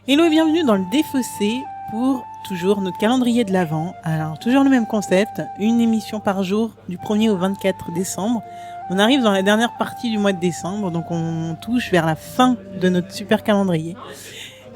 Hello et bienvenue dans le Défaussé pour toujours notre calendrier de l'Avent. Alors toujours le même concept, une émission par jour du 1er au 24 décembre. On arrive dans la dernière partie du mois de décembre, donc on touche vers la fin de notre super calendrier.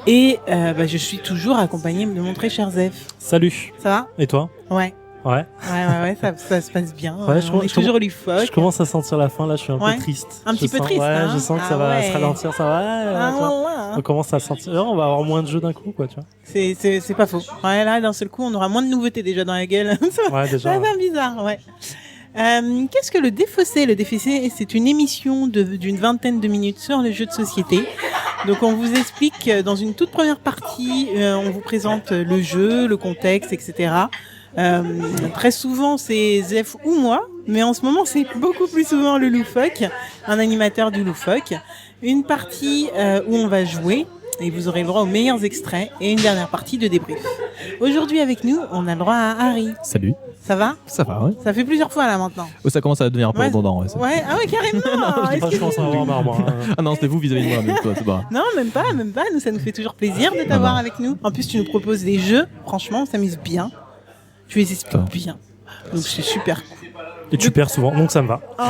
Et je suis toujours accompagné de mon très cher Zef. Salut. Ça va ? Et toi ? Ouais. Ouais. Ouais, ça se passe bien. Ouais, on est toujours loufoque. Je commence à sentir la fin, là, je suis un Ouais. peu triste. Un petit peu triste, Ouais, hein. je sens que ça va se ralentir, ça va. Voilà. On commence à sentir, on va avoir moins de jeux d'un coup, quoi, tu vois. C'est pas faux. Ouais, là, d'un seul coup, on aura moins de nouveautés déjà dans la gueule. Ouais, déjà. Ça va faire bizarre, ouais. Qu'est-ce que le Défaussé ? Le Défaussé, c'est une émission d'une vingtaine de minutes sur les jeux de société. Donc on vous explique dans une toute première partie, on vous présente le jeu, le contexte, etc. Très souvent c'est Zef ou moi, mais en ce moment c'est beaucoup plus souvent le loufoque, un animateur du loufoque. Une partie où on va jouer et vous aurez le droit aux meilleurs extraits et une dernière partie de débrief. Aujourd'hui avec nous, on a le droit à Harry. Salut. Ça va ? Ça va, ouais. Ça fait plusieurs fois là maintenant. Oh, ça commence à devenir un peu Ouais. redondant, ouais. Ouais, ah ouais, carrément. Je pense à avoir marre, moi. Ah non, c'était vous vis-à-vis de moi, mais toi, c'est pas grave. Non, même pas. Nous, ça nous fait toujours plaisir de t'avoir non. avec nous. En plus, tu nous proposes des jeux. Franchement, on s'amuse bien. Tu les expliques Putain. bien. Donc, c'est super cool. Et tu perds souvent, donc ça me va. Oh.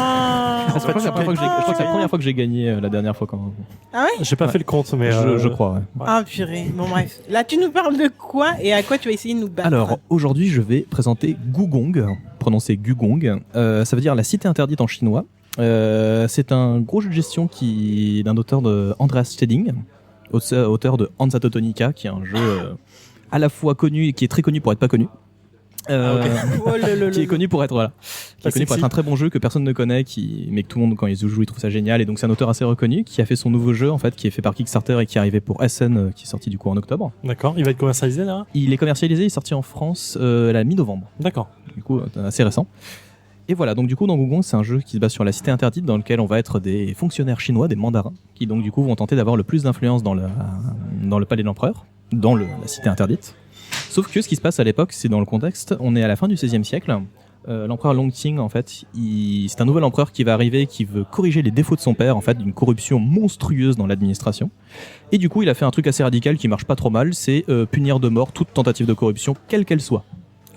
Je crois que c'est la première fois que j'ai gagné la dernière fois quand. Ah ouais ? J'ai pas fait le compte, mais. Je crois, ouais. Ah purée. Bon, bref. Là, tu nous parles de quoi et à quoi tu vas essayer de nous battre ? Alors, aujourd'hui, je vais présenter Gugong, prononcé Gugong. Ça veut dire la cité interdite en chinois. C'est un gros jeu de gestion d'un auteur de Andreas Steding, auteur de Hansa Teutonica, qui est un jeu à la fois connu et qui est très connu pour être pas connu. Oh Qui est connu pour être un très bon jeu que personne ne connaît, mais que tout le monde quand il joue il trouve ça génial, et donc c'est un auteur assez reconnu qui a fait son nouveau jeu en fait, qui est fait par Kickstarter et qui est arrivé pour Essen, qui est sorti du coup en octobre. D'accord, il va être commercialisé là ? Il est commercialisé, il est sorti en France la mi-novembre. D'accord. Du coup assez récent. Et voilà, donc du coup dans Gugong, c'est un jeu qui se base sur la cité interdite dans lequel on va être des fonctionnaires chinois, des mandarins, qui donc du coup vont tenter d'avoir le plus d'influence dans le palais de l'empereur, dans la cité interdite. Sauf que ce qui se passe à l'époque, c'est dans le contexte, on est à la fin du XVIe siècle. L'empereur Longqing, en fait, c'est un nouvel empereur qui va arriver, qui veut corriger les défauts de son père, en fait, d'une corruption monstrueuse dans l'administration. Et du coup, il a fait un truc assez radical qui marche pas trop mal, c'est punir de mort toute tentative de corruption, quelle qu'elle soit.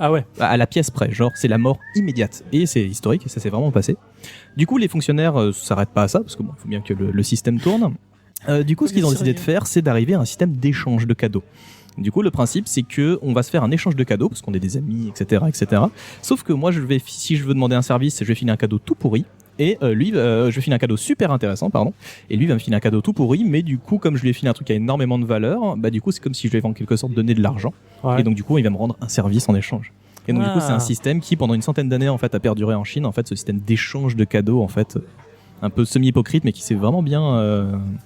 Ah ouais. À la pièce près, genre c'est la mort immédiate. Et c'est historique, et ça s'est vraiment passé. Du coup, les fonctionnaires s'arrêtent pas à ça, parce que bon, il faut bien que le système tourne. Du coup, ce qu'ils ont décidé de faire, c'est d'arriver à un système d'échange de cadeaux. Du coup, le principe, c'est que on va se faire un échange de cadeaux, parce qu'on est des amis, etc., etc. Sauf que moi, si je veux demander un service, je vais filer un cadeau tout pourri. Et lui, je vais filer un cadeau super intéressant, pardon. Et lui va me filer un cadeau tout pourri, mais du coup, comme je lui ai filé un truc à énormément de valeur, bah du coup, c'est comme si je lui avais en quelque sorte donné de l'argent. Ouais. Et donc, du coup, il va me rendre un service en échange. Et donc, du coup, c'est un système qui, pendant une centaine d'années, en fait, a perduré en Chine. En fait, ce système d'échange de cadeaux, en fait, un peu semi-hypocrite, mais qui s'est vraiment bien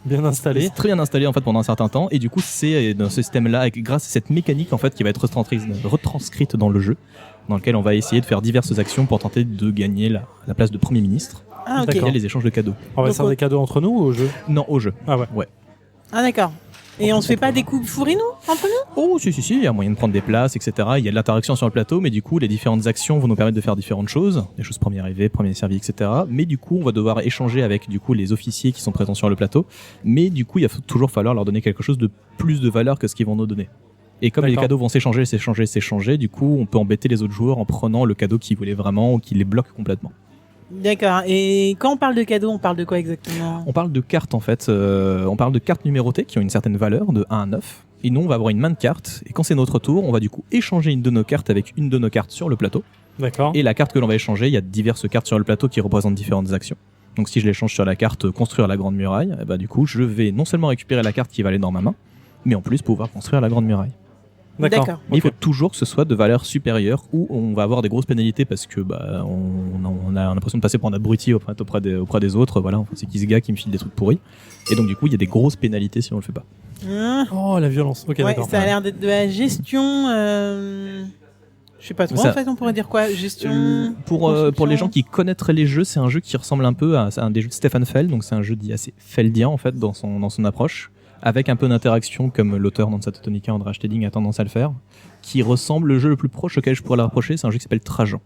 installé. très bien installé en fait pendant un certain temps. Et du coup, c'est dans ce système-là, grâce à cette mécanique en fait, qui va être retranscrite dans le jeu, dans lequel on va essayer de faire diverses actions pour tenter de gagner la place de Premier ministre. Ah ok. Il y a les échanges de cadeaux. On va se faire des cadeaux entre nous ou au jeu ? Non, au jeu. Ah ouais. Ah d'accord. Et on se fait pas des coups fourrés nous entre nous ? Oh, si, il y a moyen de prendre des places, etc. Il y a de l'interaction sur le plateau, mais du coup, les différentes actions vont nous permettre de faire différentes choses. Des choses premier arrivé, premier servi, etc. Mais du coup, on va devoir échanger avec, du coup, les officiers qui sont présents sur le plateau. Mais du coup, il va toujours falloir leur donner quelque chose de plus de valeur que ce qu'ils vont nous donner. Et comme les cadeaux vont s'échanger, du coup, on peut embêter les autres joueurs en prenant le cadeau qu'ils voulaient vraiment ou qui les bloque complètement. D'accord. Et quand on parle de cadeaux, on parle de quoi exactement ? On parle de cartes en fait, on parle de cartes numérotées qui ont une certaine valeur de 1 à 9. Et nous on va avoir une main de cartes, et quand c'est notre tour, on va du coup échanger une de nos cartes avec une de nos cartes sur le plateau. D'accord. Et la carte que l'on va échanger, il y a diverses cartes sur le plateau qui représentent différentes actions. Donc si je l'échange sur la carte construire la grande muraille, bah du coup je vais non seulement récupérer la carte qui va aller dans ma main, mais en plus pouvoir construire la grande muraille. D'accord. Mais il faut toujours que ce soit de valeur supérieure, ou on va avoir des grosses pénalités parce que bah on a l'impression de passer pour un abruti auprès des autres. Voilà, c'est qui ce gars qui me file des trucs pourris. Et donc du coup il y a des grosses pénalités si on le fait pas. Oh la violence. Ok, ouais, d'accord. ça a l'air d'être de la gestion. Je sais pas trop. Ça- En fait, on pourrait dire quoi ? Gestion. Pour les gens qui connaîtraient les jeux, c'est un jeu qui ressemble un peu à un des jeux de Stefan Feld, donc c'est un jeu dit assez feldien en fait dans son approche, avec un peu d'interaction comme l'auteur Hansa Teutonica, Andreas Steding a tendance à le faire, qui ressemble, le jeu le plus proche auquel je pourrais le rapprocher, c'est un jeu qui s'appelle Trajan.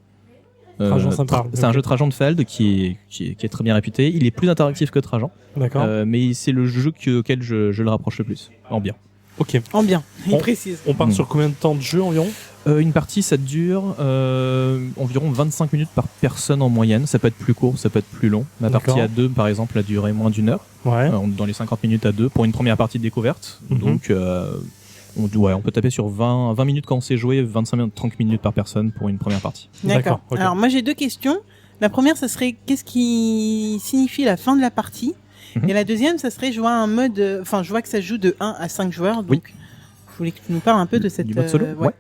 Trajan, ça me parle. C'est un jeu Trajan de Feld qui est très bien réputé. Il est plus interactif que Trajan, D'accord. mais c'est le jeu auquel je le rapproche le plus, en bien. Ok. En bien, il On- précise. On part sur combien de temps de jeu environ? Une partie, ça dure environ 25 minutes par personne en moyenne. Ça peut être plus court, ça peut être plus long. Ma D'accord. partie à 2, par exemple, a duré moins d'1 heure. Ouais. Dans les 50 minutes à 2 pour une première partie de découverte. Mhm. Donc, on peut taper sur 20 minutes quand on sait jouer, 25 minutes, 30 minutes par personne pour une première partie. D'accord. ok. Alors moi j'ai 2 questions. La première, ça serait qu'est-ce qui signifie la fin de la partie? Mhm. Et la deuxième, ça serait jouer à un mode. Enfin, je vois que ça joue de 1 à 5 joueurs. Donc, Oui. je voulais que tu nous parles un peu de cette. Du mode solo ouais. Ouais.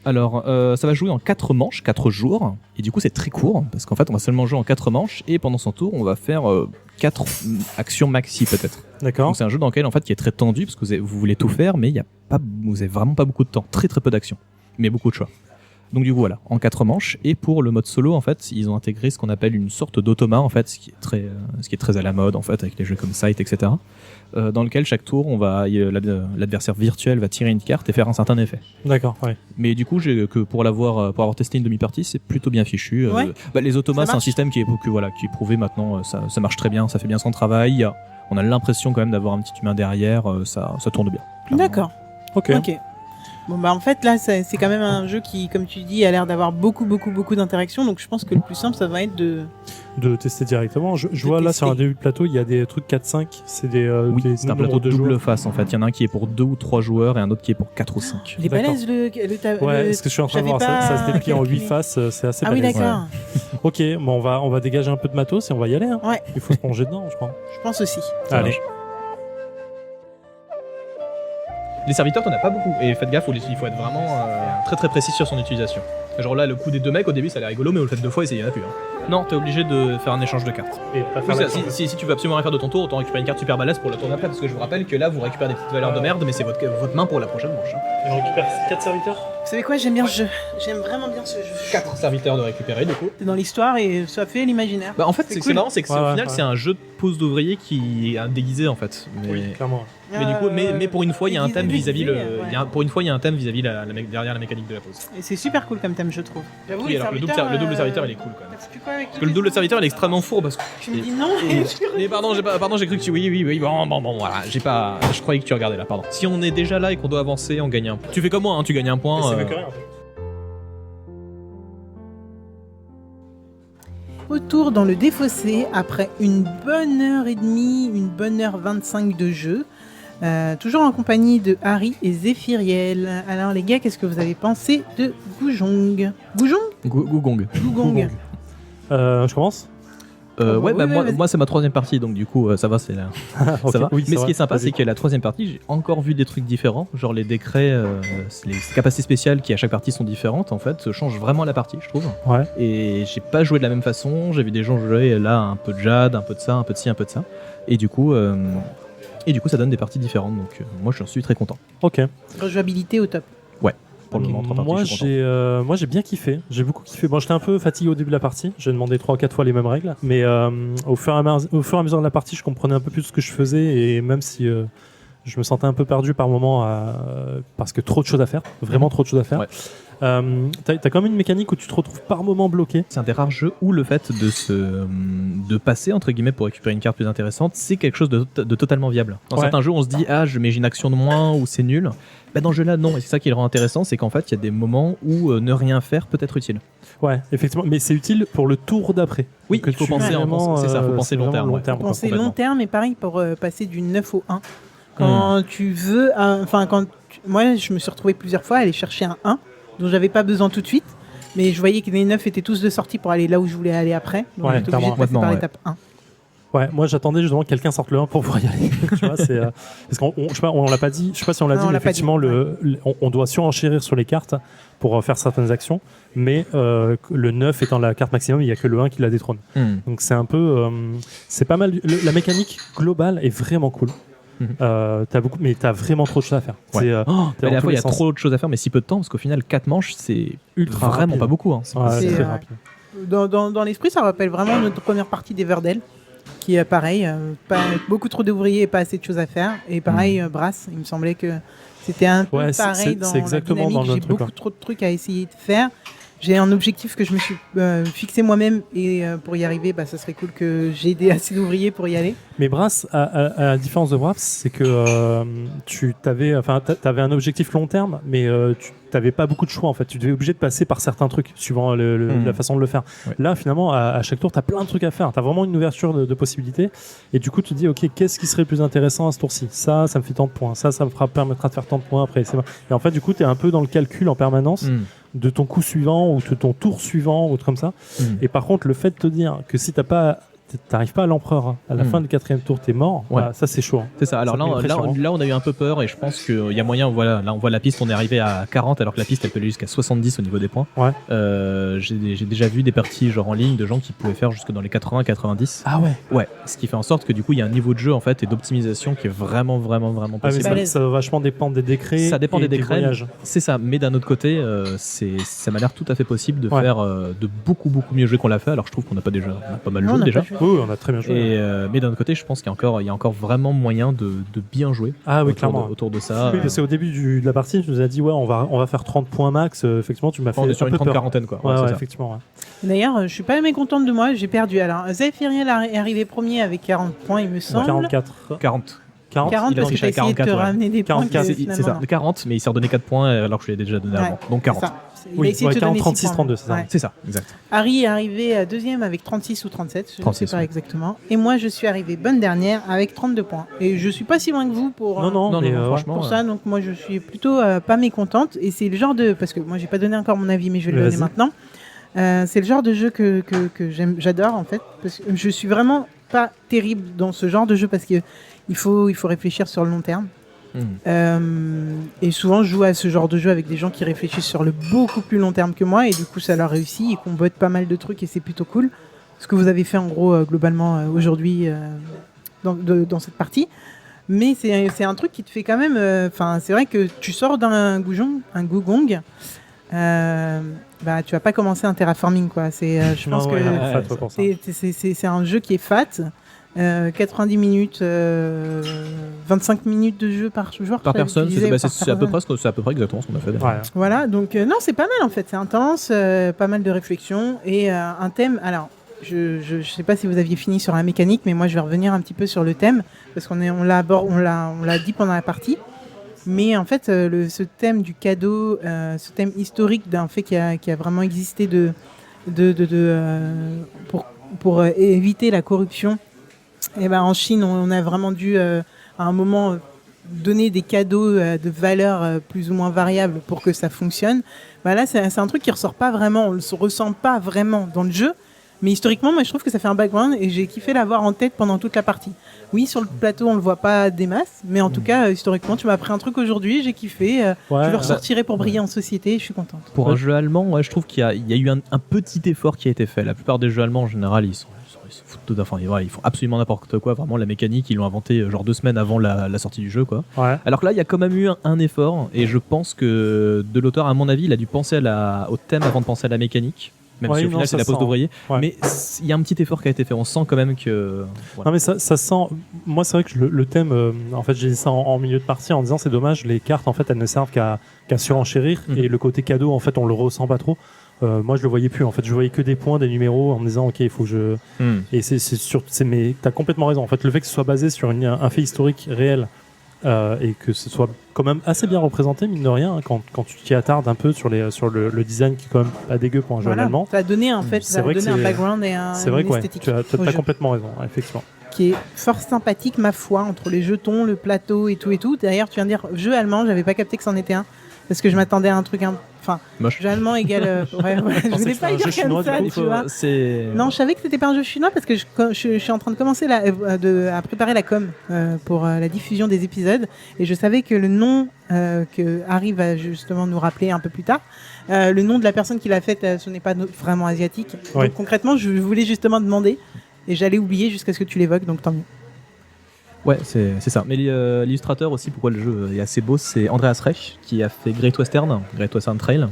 Alors, ça va jouer en 4 manches, 4 jours. Et du coup, c'est très court, parce qu'en fait, on va seulement jouer en 4 manches. Et pendant son tour, on va faire 4 actions maxi, peut-être. D'accord. Donc, c'est un jeu dans lequel, en fait, qui est très tendu, parce que vous voulez tout faire, mais vous avez vraiment pas beaucoup de temps. Très, très peu d'actions. Mais beaucoup de choix. Donc, du coup, voilà, en 4 manches. Et pour le mode solo, en fait, ils ont intégré ce qu'on appelle une sorte d'automa, en fait, ce qui est très à la mode, en fait, avec les jeux comme Sight, etc. Dans lequel chaque tour, l'adversaire virtuel va tirer une carte et faire un certain effet. D'accord, ouais. Mais du coup, pour avoir testé une demi-partie, c'est plutôt bien fichu. Ouais. Les automas, Ça c'est un marche. système qui est prouvé maintenant. Ça marche très bien, ça fait bien son travail. On a l'impression quand même d'avoir un petit humain derrière. Ça tourne bien. clairement. D'accord. Ok. Ok. Bon bah en fait là c'est quand même un jeu qui, comme tu dis, a l'air d'avoir beaucoup d'interactions. Donc je pense que le plus simple, ça va être de. De tester directement. Je vois là tester. sur un début de plateau, il y a des trucs 4-5. C'est des, Oui, des c'est un nombres plateau de double joueurs. face en fait. Il y en a un qui est pour 2 ou 3 joueurs et un autre qui est pour 4 ou 5. Il est D'accord. balèze le Ouais, ce que je suis en train de voir, j'avais ça pas se déplie en 8 calculé. faces, c'est assez Ah oui balèze. d'accord. Ok, bon, on va dégager un peu de matos et on va y aller. Hein. Ouais. Il faut se plonger dedans, je crois. Je pense aussi. Allez. Les serviteurs, t'en as pas beaucoup. Et faites gaffe, il faut être vraiment très très précis sur son utilisation. Genre là, le coup des 2 mecs, au début, ça a l'air rigolo, mais vous le faites 2 fois et il y en a plus. Hein. Non, t'es obligé de faire un échange de cartes. Et pas faire Oui, la ça, chance. si tu veux absolument rien faire de ton tour, autant récupérer une carte super balèze pour le tour d'après, parce que je vous rappelle que là, vous récupérez des petites valeurs de merde, mais c'est votre main pour la prochaine manche. Hein. Et on récupère 4 serviteurs. Vous savez quoi, j'aime bien ce jeu. J'aime vraiment bien ce jeu. 4 serviteurs de récupérer, du coup. C'est dans l'histoire et ça fait l'imaginaire. Bah en fait, C'est c'est cool. marrant, c'est que Ouais, au ouais, final, ouais. c'est un jeu de pose d'ouvrier qui est déguisé en fait. Oui, clairement. Mais du coup, mais pour une fois, il y a un thème vis-à-vis pour une fois, il y a un thème vis-à-vis derrière la mécanique de la pause. Et c'est super cool comme thème, je trouve. J'avoue, Oui, les alors le double serviteurs, serviteur, il est cool quand même. Parce que quoi, avec Parce que le double serviteur, il est extrêmement fourbe parce que. Tu me dis non. Mais pardon, j'ai cru que tu. Oui, bon, voilà, je croyais que tu regardais là, pardon. Si on est déjà là et qu'on doit avancer, on gagne un point. Tu fais comme moi, hein, tu gagnes un point. C'est mieux que rien, en fait. Retour dans le défaussé après une bonne heure et demie, une bonne heure 25 de jeu. Toujours en compagnie de Harry et Zéphiriel. Alors les gars, qu'est-ce que vous avez pensé de Goujong? Gougong. Gougong. Je commence. Ouais, bah oui, vas-y. moi c'est ma 3ème partie, donc du coup ça va, c'est là. Ok, Ça va. oui, Mais ce vrai. qui est sympa, Vas-y. c'est que la 3ème partie, j'ai encore vu des trucs différents, genre les décrets, les capacités spéciales qui à chaque partie sont différentes, en fait, changent vraiment la partie, je trouve. Ouais. Et j'ai pas joué de la même façon, j'ai vu des gens jouer là un peu de Jade, un peu de ça, un peu de ci, un peu de ça. Et du coup, ça donne des parties différentes, donc moi je suis très content. Ok. Rejouabilité au top. Pour le moment, 3 parties, Moi, je suis content. moi j'ai bien kiffé, j'ai beaucoup kiffé. Bon, j'étais un peu fatigué au début de la partie, j'ai demandé 3 ou 4 fois les mêmes règles, mais au fur et à mesure de la partie, je comprenais un peu plus ce que je faisais, et même si je me sentais un peu perdu par moment parce que trop de choses à faire, vraiment trop de choses à faire. Ouais. T'as quand même une mécanique où tu te retrouves par moment bloqué. C'est un des rares jeux où le fait de passer entre guillemets pour récupérer une carte plus intéressante, c'est quelque chose de totalement viable. Dans Ouais. certains jeux, on se dit j'ai une action de moins ou c'est nul. Bah dans ce jeu-là, non. Et c'est ça qui le rend intéressant, c'est qu'en fait, il y a des moments où ne rien faire peut être utile. Ouais, effectivement, mais c'est utile pour le tour d'après. Oui, Donc, il faut tu- penser vraiment, c'est ça, faut penser c'est long vraiment terme. long ouais. terme. Penser complètement. long terme et pareil pour passer du 9 au 1. Quand tu veux, moi je me suis retrouvé plusieurs fois à aller chercher un 1 dont j'avais pas besoin tout de suite, mais je voyais que les 9 étaient tous de sortie pour aller là où je voulais aller après. Donc Ouais, j'étais obligé de passer clairement, par ouais. l'étape 1. Ouais, moi j'attendais justement que quelqu'un sorte le 1 pour pouvoir y aller. Tu vois, c'est parce je sais pas, on l'a pas dit. Je sais pas si on l'a Non, dit, on mais l'a pas effectivement, dit, on doit surenchérir sur les cartes pour faire certaines actions, mais le 9 étant la carte maximum, il y a que le 1 qui la détrône. Donc c'est un peu, c'est pas mal. La mécanique globale est vraiment cool. Mais t'as vraiment trop de choses à faire. Ouais. C'est, Mais à la fois, il y a trop de choses à faire, mais si peu de temps, parce qu'au final, 4 manches, c'est ultra vraiment rapide. pas beaucoup. Hein. Ouais, c'est C'est, très ouais. rapide. Dans l'esprit, ça rappelle vraiment notre première partie d'Everdell, qui est pareil, beaucoup trop d'ouvriers et pas assez de choses à faire. Et pareil, Brass, il me semblait que c'était un peu Ouais, pareil c'est dans exactement la dynamique. dans le J'ai truc, beaucoup ouais. trop de trucs à essayer de faire. j'ai un objectif que je me suis fixé moi-même et pour y arriver, ça serait cool que j'ai aidé assez d'ouvriers pour y aller. Mais Brass, à la différence de Brass, c'est que tu avais un objectif long terme, mais tu n'avais pas beaucoup de choix en fait. Tu devais obligé de passer par certains trucs suivant la façon de le faire. Ouais. Là, finalement, à chaque tour, tu as plein de trucs à faire. Tu as vraiment une ouverture de possibilités. Et du coup, tu te dis, ok, qu'est-ce qui serait le plus intéressant à ce tour-ci ? Ça me fait tant de points. Ça me permettra de faire tant de points après. Et en fait, du coup, tu es un peu dans le calcul en permanence. De ton coup suivant ou de ton tour suivant ou comme ça. Et par contre, le fait de te dire que si t'arrives pas à l'empereur à la fin du 4e tour, t'es mort. Ouais. Ça c'est chaud. C'est ça. Alors là, on a eu un peu peur et je pense qu'il y a moyen. Voilà, là on voit la piste, on est arrivé à 40 alors que la piste elle peut aller jusqu'à 70 au niveau des points. Ouais. J'ai déjà vu des parties genre en ligne de gens qui pouvaient faire jusque dans les 80-90. Ah ouais. Ouais. Ce qui fait en sorte que du coup il y a un niveau de jeu en fait et d'optimisation qui est vraiment possible. Ah mais ça va vachement dépendre des décrets. Ça dépend des décrets. Voyages. C'est ça. Mais d'un autre côté, ça m'a l'air tout à fait possible de faire de beaucoup mieux jouer qu'on l'a fait. Alors je trouve qu'on a pas mal joué déjà. Oui, on a très bien joué. Mais d'un autre côté, je pense qu'il y a encore vraiment moyen de bien jouer autour de ça. Oui, parce qu'au début de la partie, tu nous as dit on va faire 30 points max. Effectivement, tu m'as fait on est sur un une peu peur. quarantaine quoi. Ouais, effectivement. Ouais. D'ailleurs, je suis pas mécontente de moi, j'ai perdu. Alors, Zephyriel est arrivé premier avec 40 points, il me semble. 40 parce que j'ai essayé de te ramener des points. C'est ça, 40, mais il s'est redonné 4 points alors que je l'ai déjà donné avant. Donc 40. Il a essayé de te donner 36, 32, c'est ça. Ouais. C'est ça, exact. Harry est arrivé deuxième avec 36 ou 37, je ne sais pas exactement. Et moi, je suis arrivé bonne dernière avec 32 points. Et je suis pas si loin que vous pour franchement, pour ça. Donc moi, je suis plutôt pas mécontente. Et c'est le genre de... Parce que moi, j'ai pas donné encore mon avis, mais je vais le donner maintenant. C'est le genre de jeu que j'adore, en fait. Parce que je suis vraiment pas terrible dans ce genre de jeu parce que il faut réfléchir sur le long terme. Et souvent je joue à ce genre de jeu avec des gens qui réfléchissent sur le beaucoup plus long terme que moi et du coup ça leur réussit, ils combattent pas mal de trucs et c'est plutôt cool ce que vous avez fait en gros globalement aujourd'hui dans cette partie, mais c'est un truc qui te fait quand même c'est vrai que tu sors d'un gougong, tu vas pas commencer un terraforming quoi. Je pense que c'est un jeu qui est fat. 90 minutes, 25 minutes de jeu par joueur. Par personne, c'est à peu près exactement ce qu'on a fait. Ouais. Voilà, donc non, c'est pas mal en fait, c'est intense, pas mal de réflexion et un thème. Alors, je sais pas si vous aviez fini sur la mécanique, mais moi je vais revenir un petit peu sur le thème parce on l'a dit pendant la partie. Mais en fait, ce thème du cadeau, ce thème historique d'un fait qui a vraiment existé pour éviter la corruption. Et en Chine, on a vraiment dû à un moment donner des cadeaux de valeur plus ou moins variable pour que ça fonctionne. Là, c'est un truc qui ressort pas vraiment, on le ressent pas vraiment dans le jeu. Mais historiquement, moi, je trouve que ça fait un background et j'ai kiffé l'avoir en tête pendant toute la partie. Oui, sur le plateau, on le voit pas des masses, mais en tout cas, historiquement, tu m'as appris un truc aujourd'hui, j'ai kiffé. Je le ressortirai pour briller en société, je suis contente. Pour un jeu allemand, je trouve qu'il y a eu un petit effort qui a été fait. La plupart des jeux allemands, en général, ils font absolument n'importe quoi. Vraiment, la mécanique, ils l'ont inventé genre 2 semaines avant la sortie du jeu, quoi. Ouais. Alors que là, il y a quand même eu un effort, et je pense que de l'auteur, à mon avis, il a dû penser au thème avant de penser à la mécanique. Même si au final c'est la pose d'ouvrier, mais il y a un petit effort qui a été fait. On sent quand même que. Voilà. Non mais ça sent. Moi c'est vrai que le thème, en fait j'ai dit ça en milieu de partie en disant c'est dommage, les cartes en fait elles ne servent qu'à surenchérir et le côté cadeau en fait on le ressent pas trop. Moi je le voyais plus en fait, je voyais que des points, des numéros en me disant ok il faut que je. Et c'est sûr, mais t'as complètement raison. En fait le fait que ce soit basé sur un fait historique réel. Et que ce soit quand même assez bien représenté mine de rien quand tu t'y attardes un peu sur le design qui est quand même pas dégueu pour un jeu allemand. Ça a donné en fait un background et une esthétique. Tu as complètement raison, effectivement. Qui est fort sympathique ma foi entre les jetons, le plateau et tout. D'ailleurs tu viens de dire jeu allemand, j'avais pas capté que c'en était un parce que je m'attendais à un truc jeu allemand égale. Je voulais pas dire comme ça, tu vois. Non, je savais que c'était pas un jeu chinois parce que je suis en train de commencer à préparer la com pour la diffusion des épisodes et je savais que le nom que Harry va justement nous rappeler un peu plus tard, le nom de la personne qui l'a fait, ce n'est pas vraiment asiatique. Oui. Donc concrètement, je voulais justement demander et j'allais oublier jusqu'à ce que tu l'évoques, donc tant mieux. Ouais, c'est ça. Mais l'illustrateur aussi, pourquoi le jeu est assez beau, c'est Andreas Reich qui a fait Great Western Trail,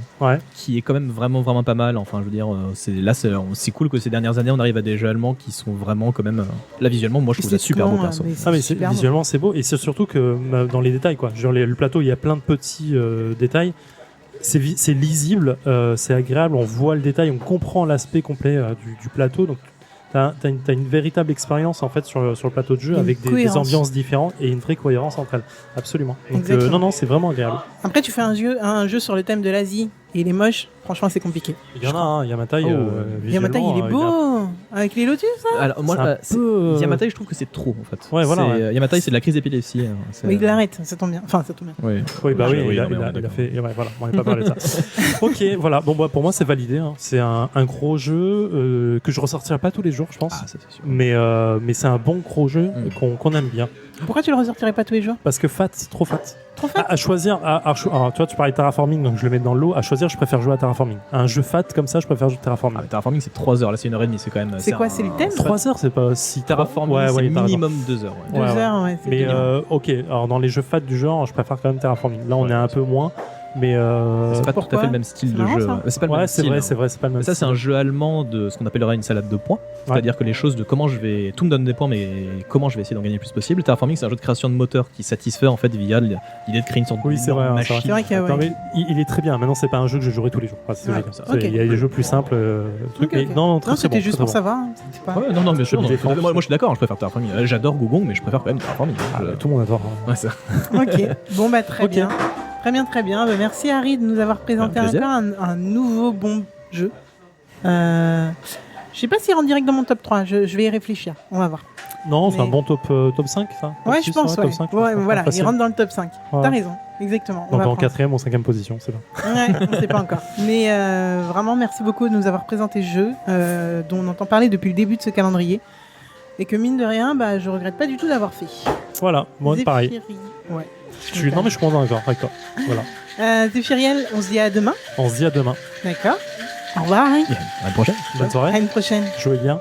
qui est quand même vraiment pas mal. Enfin, je veux dire, c'est cool que ces dernières années on arrive à des jeux allemands qui sont vraiment quand même. Là, visuellement, moi je trouve ça super beau perso. Visuellement, c'est beau et c'est surtout que dans les détails, quoi. Genre le plateau, il y a plein de petits détails. c'est lisible, c'est agréable, on voit le détail, on comprend l'aspect complet du plateau. Donc, t'as une véritable expérience en fait sur le plateau de jeu avec des ambiances différentes et une vraie cohérence entre elles. Absolument. Donc, non, c'est vraiment agréable. Après, tu fais un jeu sur le thème de l'Asie et il est moche. Franchement, c'est compliqué. Il y en a un, Yamatai. Yamatai, il est beau avec les lotus. Hein. Alors moi, Yamatai, je trouve que c'est trop en fait. Ouais, voilà. Yamatai, c'est de la crise d'épilepsie. Hein. Mais il l'arrête, ça tombe bien. Enfin, ça tombe bien. Oui, bah oui, il a fait. Ouais, voilà, on n'avait pas parlé de ça. Ok, voilà. Bon, bah, pour moi, c'est validé. Hein. C'est un gros jeu que je ressortirai pas tous les jours, je pense. Ah, ça, c'est sûr. Mais c'est un bon gros jeu qu'on aime bien. Pourquoi tu le ressortirais pas tous les jours? Parce que c'est trop fat. Trop fat. À choisir, alors, tu vois, tu parlais de terraforming, donc je le mets dans l'eau. À choisir, je préfère jouer à terraforming. Un jeu fat comme ça, je préfère jouer à terraforming. Ah, terraforming, c'est 3 heures. Là, c'est 1h30. C'est quand même. C'est quoi, c'est le thème? 3 heures, c'est pas si. Terraforming, c'est minimum 2 heures. 2 heures, ouais. Mais ok, alors dans les jeux fat du genre, je préfère quand même terraforming. Là, on est un peu moins. Mais c'est pas tout à fait le même style de jeu. C'est pas le même style. C'est vrai, c'est pas le même style. Ça, c'est un jeu allemand de ce qu'on appellerait une salade de points. C'est-à-dire que les choses de comment je vais. Tout me donne des points, mais comment je vais essayer d'en gagner le plus possible. Terraforming, c'est un jeu de création de moteur qui satisfait en fait via l'idée de créer une sorte de machine. C'est vrai qu'il y a, il est très bien. Maintenant, c'est pas un jeu que je jouerai tous les jours. Il y a des jeux plus simples. Non, c'était juste pour savoir. Non, bien sûr. Moi, je suis d'accord. Je préfère Terraforming. J'adore Gogong, mais je préfère quand même Terraforming. Tout le monde adore. Ok. Bon, bah, très bien. Très bien. Merci Harry de nous avoir présenté encore un nouveau bon jeu. Je sais pas s'il rentre direct dans mon top 3, je vais y réfléchir, on va voir. Non, c'est un bon top 5 ça. Ouais, je pense, top 5, voilà, il rentre dans le top 5. Ouais. T'as raison, exactement. Donc en 4ème ou 5ème position, c'est bon. Ouais, on sait pas encore. Mais vraiment, merci beaucoup de nous avoir présenté ce jeu dont on entend parler depuis le début de ce calendrier. Et que mine de rien, bah, je regrette pas du tout d'avoir fait. Voilà, moi pareil. Ouais. Non mais je suis content d'accord avec toi. Voilà. Zéphiriel, on se dit à demain. On se dit à demain. D'accord. Au revoir. À la prochaine. Bonne soirée. À une prochaine. Jouez bien.